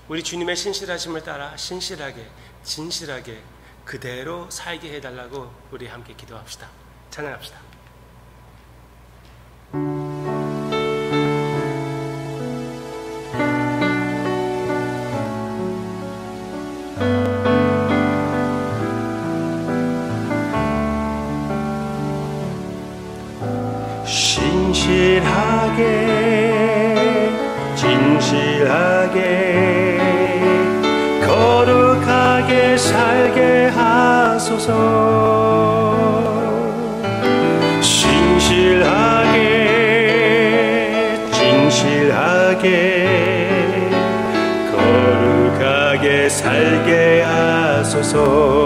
우리 주님의 신실하심을 따라 신실하게, 진실하게 그대로 살게 해달라고 우리 함께 기도합시다. 찬양합시다. 신실하게 진실하게 거룩하게 살게 하소서. 신실하게 진실하게 거룩하게 살게 하소서.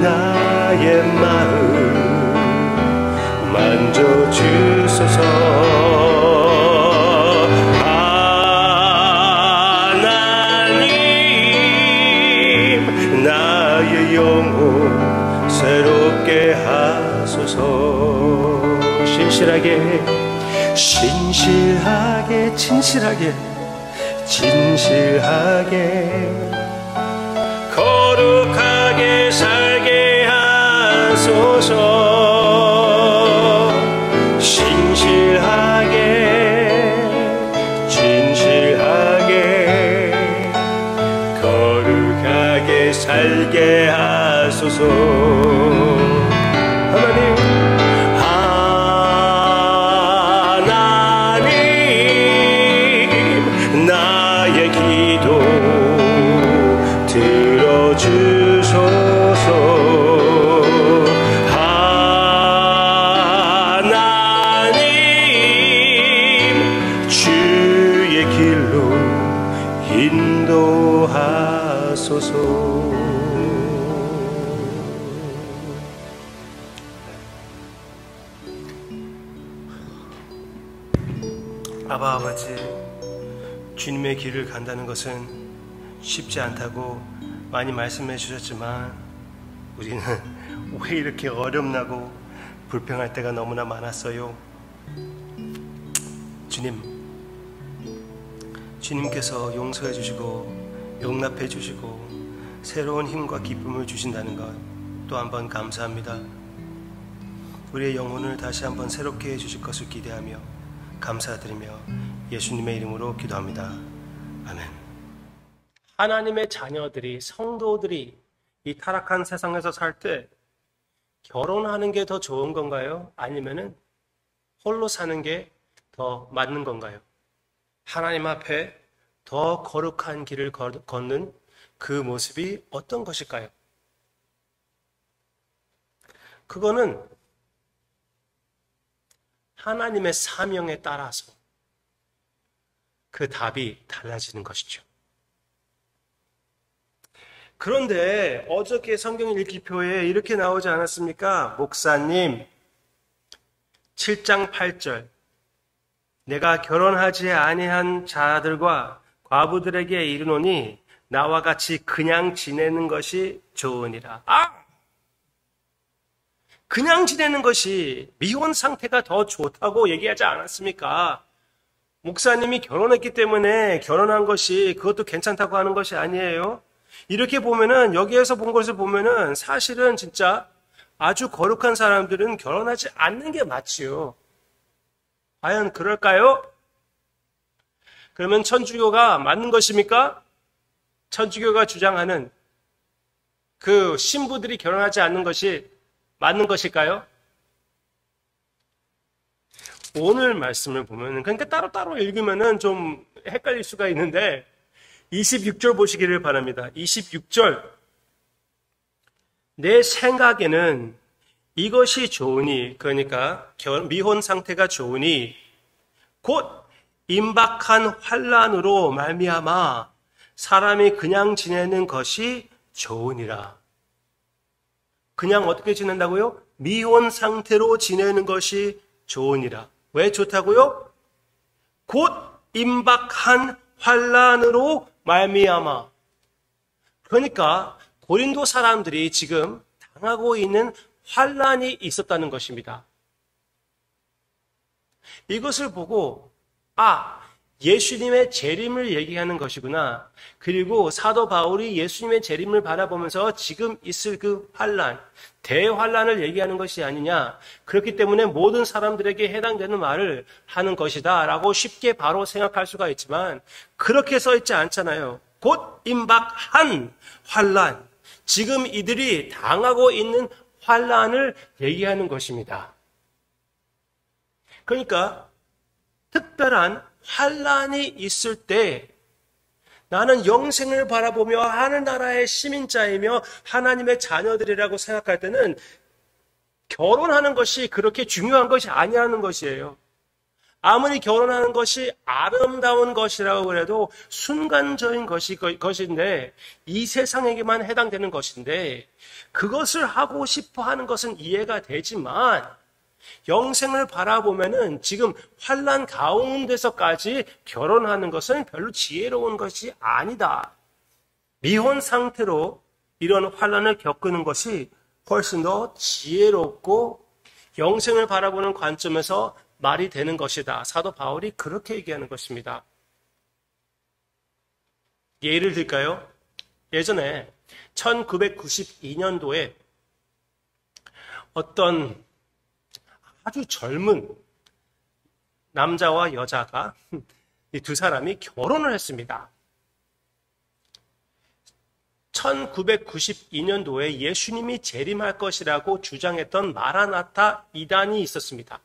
나의 마음 만져주소서. 하나님 나의 영혼 새롭게 하소서. 신실하게 신실하게 진실하게 진실하게 거룩하게 살게 하소서. 신실하게 진실하게 거룩하게 살게 하소서. 하나님 나의 기도 들어주소서. 하나님 주의 길로 인도하소서. 아바 아버지, 주님의 길을 간다는 것은 쉽지 않다고 많이 말씀해 주셨지만 우리는 왜 이렇게 어렵나고 불평할 때가 너무나 많았어요. 주님께서 용서해 주시고 용납해 주시고 새로운 힘과 기쁨을 주신다는 것 또 한 번 감사합니다. 우리의 영혼을 다시 한번 새롭게 해 주실 것을 기대하며 감사드리며 예수님의 이름으로 기도합니다. 아멘. 하나님의 자녀들이, 성도들이 이 타락한 세상에서 살 때 결혼하는 게 더 좋은 건가요? 아니면은 홀로 사는 게 더 맞는 건가요? 하나님 앞에 더 거룩한 길을 걷는 그 모습이 어떤 것일까요? 그거는 하나님의 사명에 따라서 그 답이 달라지는 것이죠. 그런데 어저께 성경 읽기표에 이렇게 나오지 않았습니까? 목사님, 7장 8절. 내가 결혼하지 아니한 자들과 과부들에게 이르노니 나와 같이 그냥 지내는 것이 좋으니라. 그냥 지내는 것이 미혼 상태가 더 좋다고 얘기하지 않았습니까? 목사님이 결혼했기 때문에 결혼한 것이 그것도 괜찮다고 하는 것이 아니에요. 이렇게 보면은, 여기에서 본 것을 보면은 사실은 진짜 아주 거룩한 사람들은 결혼하지 않는 게 맞지요. 과연 그럴까요? 그러면 천주교가 맞는 것입니까? 천주교가 주장하는 그 신부들이 결혼하지 않는 것이 맞는 것일까요? 오늘 말씀을 보면, 그러니까 따로따로 읽으면은 좀 헷갈릴 수가 있는데 26절 보시기를 바랍니다. 26절. 내 생각에는 이것이 좋으니, 그러니까 미혼 상태가 좋으니 곧 임박한 환난으로 말미암아 사람이 그냥 지내는 것이 좋으니라. 그냥 어떻게 지낸다고요? 미혼 상태로 지내는 것이 좋으니라. 왜 좋다고요? 곧 임박한 환난으로 말미암아. 그러니까 고린도 사람들이 지금 당하고 있는 환난이 있었다는 것입니다. 이것을 보고 예수님의 재림을 얘기하는 것이구나. 그리고 사도 바울이 예수님의 재림을 바라보면서 지금 있을 그 환난, 대환난을 얘기하는 것이 아니냐. 그렇기 때문에 모든 사람들에게 해당되는 말을 하는 것이다 라고 쉽게 바로 생각할 수가 있지만 그렇게 써 있지 않잖아요. 곧 임박한 환난, 지금 이들이 당하고 있는 환난을 얘기하는 것입니다. 그러니까 특별한 환난이 있을 때 나는 영생을 바라보며 하늘나라의 시민자이며 하나님의 자녀들이라고 생각할 때는 결혼하는 것이 그렇게 중요한 것이 아니라는 것이에요. 아무리 결혼하는 것이 아름다운 것이라고 그래도 순간적인 것인데 이 세상에게만 해당되는 것인데 그것을 하고 싶어 하는 것은 이해가 되지만 영생을 바라보면은 지금 환난 가운데서까지 결혼하는 것은 별로 지혜로운 것이 아니다. 미혼 상태로 이런 환난을 겪는 것이 훨씬 더 지혜롭고 영생을 바라보는 관점에서 말이 되는 것이다. 사도 바울이 그렇게 얘기하는 것입니다. 예를 들까요? 예전에 1992년도에 어떤 아주 젊은 남자와 여자가 이 두 사람이 결혼을 했습니다. 1992년도에 예수님이 재림할 것이라고 주장했던 마라나타 이단이 있었습니다.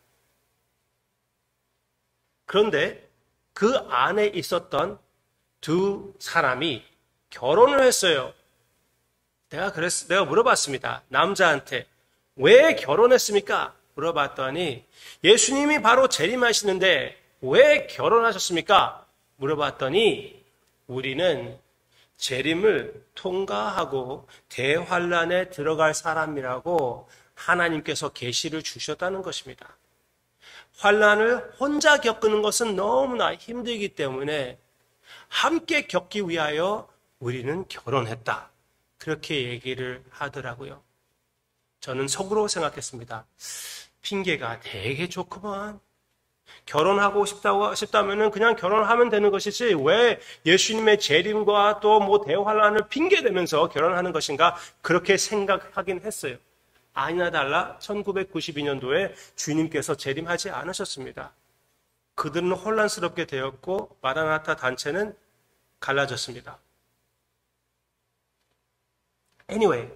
그런데 그 안에 있었던 두 사람이 결혼을 했어요. 내가 물어봤습니다. 남자한테 왜 결혼했습니까? 물어봤더니 예수님이 바로 재림하시는데 왜 결혼하셨습니까? 물어봤더니 우리는 재림을 통과하고 대환란에 들어갈 사람이라고 하나님께서 계시를 주셨다는 것입니다. 환란을 혼자 겪는 것은 너무나 힘들기 때문에 함께 겪기 위하여 우리는 결혼했다. 그렇게 얘기를 하더라고요. 저는 속으로 생각했습니다. 핑계가 되게 좋구만. 결혼하고 싶다면은 그냥 결혼하면 되는 것이지 왜 예수님의 재림과 또 뭐 대환란을 핑계대면서 결혼하는 것인가 그렇게 생각하긴 했어요. 아니나 달라 1992년도에 주님께서 재림하지 않으셨습니다. 그들은 혼란스럽게 되었고 마라나타 단체는 갈라졌습니다. Anyway,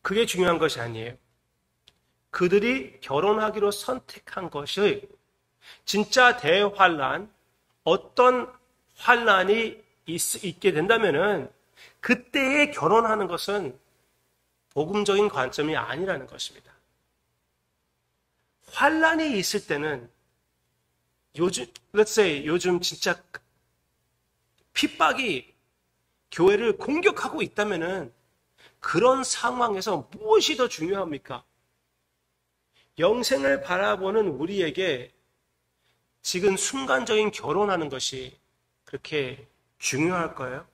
그게 중요한 것이 아니에요. 그들이 결혼하기로 선택한 것이 진짜 대환란, 어떤 환란이 있게 된다면은 그때에 결혼하는 것은 복음적인 관점이 아니라는 것입니다. 환란이 있을 때는 let's say 요즘 진짜 핍박이 교회를 공격하고 있다면은 그런 상황에서 무엇이 더 중요합니까? 영생을 바라보는 우리에게 지금 순간적인 결혼하는 것이 그렇게 중요할까요?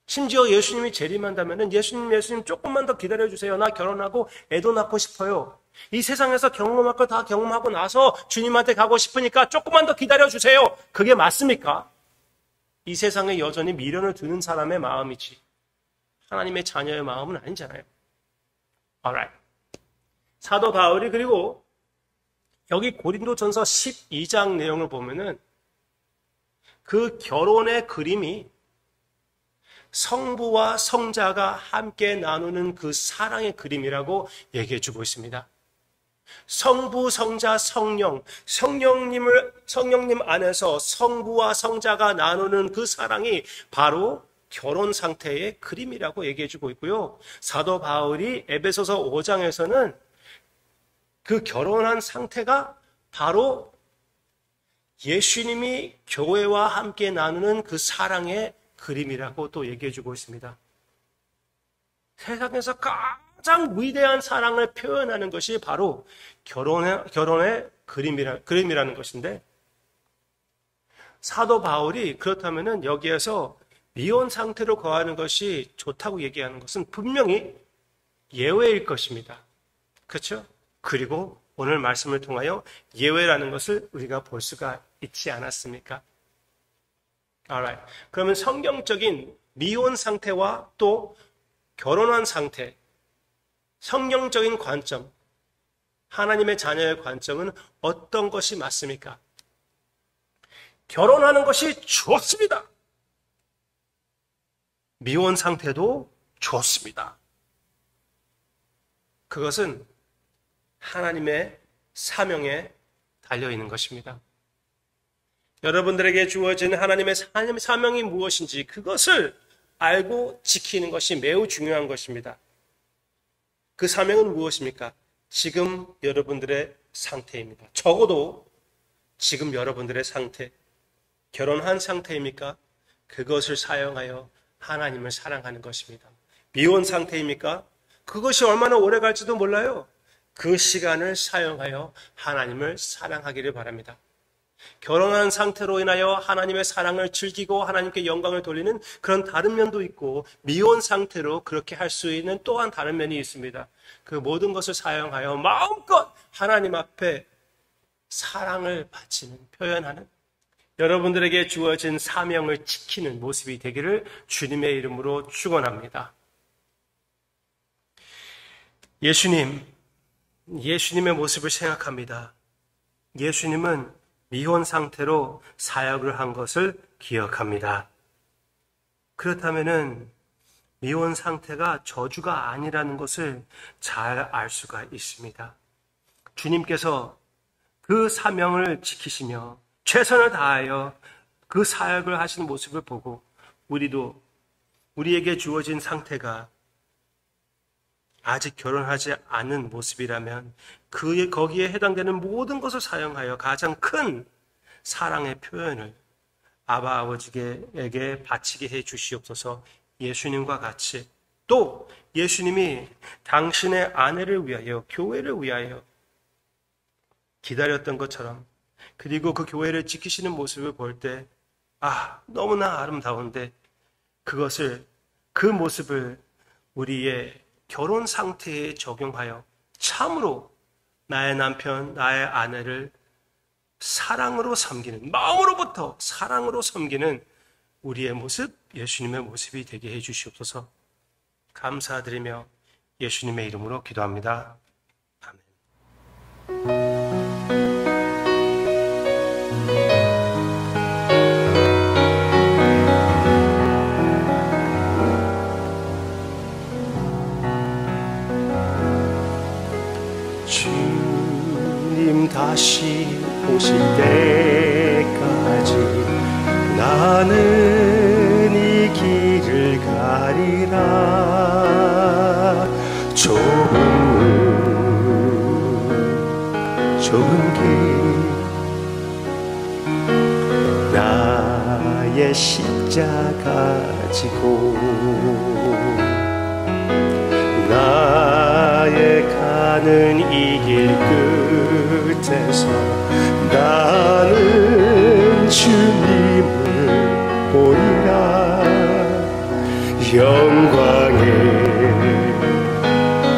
심지어 예수님이 재림한다면 예수님 조금만 더 기다려주세요. 나 결혼하고 애도 낳고 싶어요. 이 세상에서 경험할 거 다 경험하고 나서 주님한테 가고 싶으니까 조금만 더 기다려주세요. 그게 맞습니까? 이 세상에 여전히 미련을 두는 사람의 마음이지 하나님의 자녀의 마음은 아니잖아요. Alright. 사도 바울이 그리고 여기 고린도전서 12장 내용을 보면은 그 결혼의 그림이 성부와 성자가 함께 나누는 그 사랑의 그림이라고 얘기해 주고 있습니다. 성부, 성자, 성령님 안에서 성부와 성자가 나누는 그 사랑이 바로 결혼 상태의 그림이라고 얘기해 주고 있고요. 사도 바울이 에베소서 5장에서는 그 결혼한 상태가 바로 예수님이 교회와 함께 나누는 그 사랑의 그림이라고 또 얘기해 주고 있습니다. 세상에서 가장 위대한 사랑을 표현하는 것이 바로 결혼의 그림이라는 것인데 사도 바울이 그렇다면 여기에서 미혼 상태로 거하는 것이 좋다고 얘기하는 것은 분명히 예외일 것입니다. 그렇죠? 그리고 오늘 말씀을 통하여 예외라는 것을 우리가 볼 수가 있지 않았습니까? Alright. 그러면 성경적인 미혼 상태와 또 결혼한 상태, 성경적인 관점, 하나님의 자녀의 관점은 어떤 것이 맞습니까? 결혼하는 것이 좋습니다. 미혼 상태도 좋습니다. 그것은 하나님의 사명에 달려있는 것입니다. 여러분들에게 주어진 하나님의 사명이 무엇인지 그것을 알고 지키는 것이 매우 중요한 것입니다. 그 사명은 무엇입니까? 지금 여러분들의 상태입니다. 적어도 지금 여러분들의 상태, 결혼한 상태입니까? 그것을 사용하여 하나님을 사랑하는 것입니다. 미혼 상태입니까? 그것이 얼마나 오래 갈지도 몰라요. 그 시간을 사용하여 하나님을 사랑하기를 바랍니다. 결혼한 상태로 인하여 하나님의 사랑을 즐기고 하나님께 영광을 돌리는 그런 다른 면도 있고, 미혼 상태로 그렇게 할 수 있는 또한 다른 면이 있습니다. 그 모든 것을 사용하여 마음껏 하나님 앞에 사랑을 바치는, 표현하는, 여러분들에게 주어진 사명을 지키는 모습이 되기를 주님의 이름으로 축원합니다. 예수님의 모습을 생각합니다. 예수님은 미혼 상태로 사역을 한 것을 기억합니다. 그렇다면은 미혼 상태가 저주가 아니라는 것을 잘 알 수가 있습니다. 주님께서 그 사명을 지키시며 최선을 다하여 그 사역을 하시는 모습을 보고 우리도 우리에게 주어진 상태가 아직 결혼하지 않은 모습이라면 거기에 해당되는 모든 것을 사용하여 가장 큰 사랑의 표현을 아바 아버지에게 바치게 해 주시옵소서. 예수님과 같이 또 예수님이 당신의 아내를 위하여, 교회를 위하여 기다렸던 것처럼, 그리고 그 교회를 지키시는 모습을 볼 때 너무나 아름다운데 그 모습을 우리의 결혼 상태에 적용하여 참으로 나의 남편, 나의 아내를 사랑으로 섬기는, 마음으로부터 사랑으로 섬기는 우리의 모습, 예수님의 모습이 되게 해 주시옵소서. 감사드리며 예수님의 이름으로 기도합니다. 아멘. 다시 오실 때까지 나는 이 길을 가리라. 좁은 길 나의 십자가 지고 나의 가는 이 길 끝에서 나는 주님을 보리라. 영광의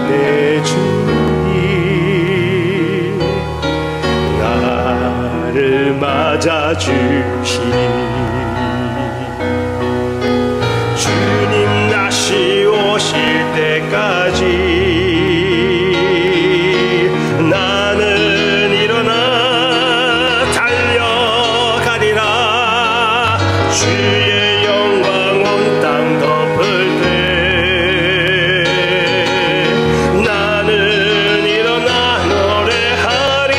내 주님 나를 맞아주시니 주님 다시 오실 때까지 나는 일어나 달려가리라. 주의 영광 온 땅 덮을 때 나는 일어나 노래하리.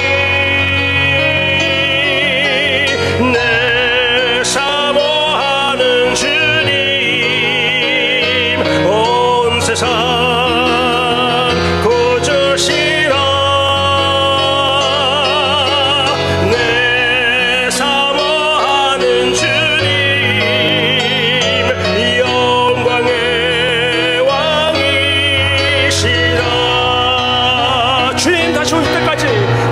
내 사모하는 주님 온 세상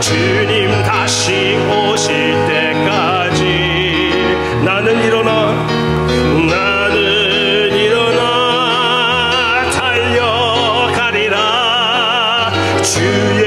주님 다시 오실 때까지 나는 일어나 달려가리라. 주의